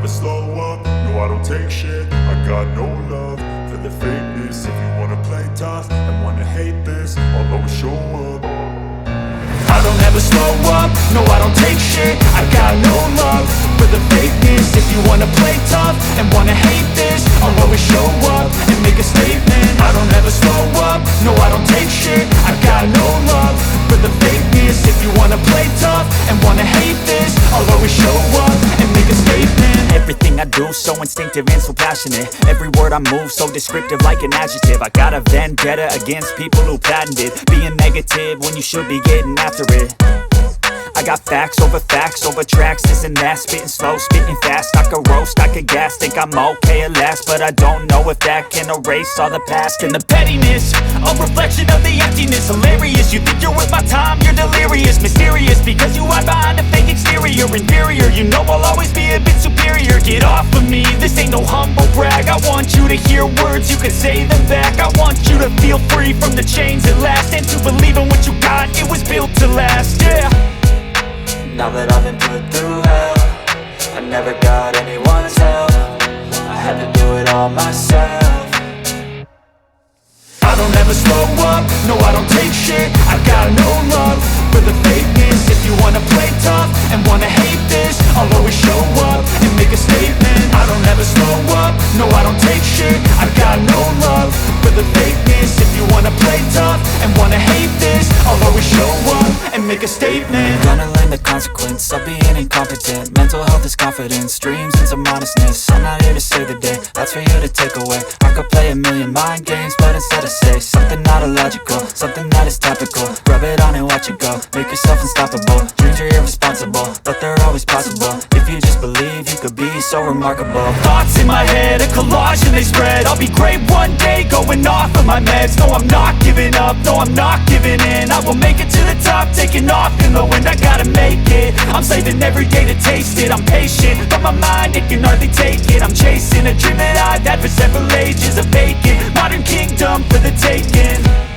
slow up, no I don't take shit. I got no love for the fakeness. If you wanna play tough and wanna hate this, I'll always show up. I don't ever slow up, no I don't take shit. I got no love for the fakeness. If you wanna play tough and wanna hate this, I'll always show up and make a statement. I don't ever slow up, no I don't take shit. I got no love for the fakeness. If you wanna play tough and wanna hate this, I'll always show up and make a statement. Everything I do so instinctive and so passionate. Every word I move so descriptive like an adjective. I got a vendetta against people who patented being negative when you should be getting after it. I got facts over tracks, this and that. Spitting slow, spitting fast, I could roast, I could gas. Think I'm okay at last, but I don't know if that can erase all the past. And the pettiness, a reflection of the emptiness. Hilarious, you think you're worth my time, you're delirious. Mysterious, because you hide behind a fake exterior. Inferior, you know I'll always be a bit superior. Get off of me, this ain't no humble brag. I want you to hear words, you can say them back. I want you to feel free from the chains at last, and to believe in what you got, it was built to last, yeah. Now that I've been put through hell, I never got anyone's help. I had to do it all myself. I don't ever slow up, no I don't take shit. I got no love for the fakeness. If you wanna play tough and wanna hate this, I'll always show up and make a statement. I don't ever slow up, no I don't take shit. I got no love for the fakeness. If you wanna play tough and wanna hate this, I'll always show up and make a statement. Gonna learn the consequence of being incompetent. Mental health is confidence, dreams and some modestness. I'm not here to save the day, that's for you to take away. I could play a million mind games, but instead I say something not illogical, something that is topical. Rub it on and watch it go, make yourself unstoppable. Dreams are irresponsible, but they're always possible. If you just believe, you could be so remarkable. Thoughts in my head, a collage and they spread. I'll be great one day, going off of my meds. No, I'm not giving up, no, I'm not giving in. I will make it to the top, taking off in the wind. I gotta make it, I'm saving every day to taste it. I'm patient, but my mind, it can hardly take it. I'm chasing a dream that I've had for several ages. A vacant, modern kingdom for the taking.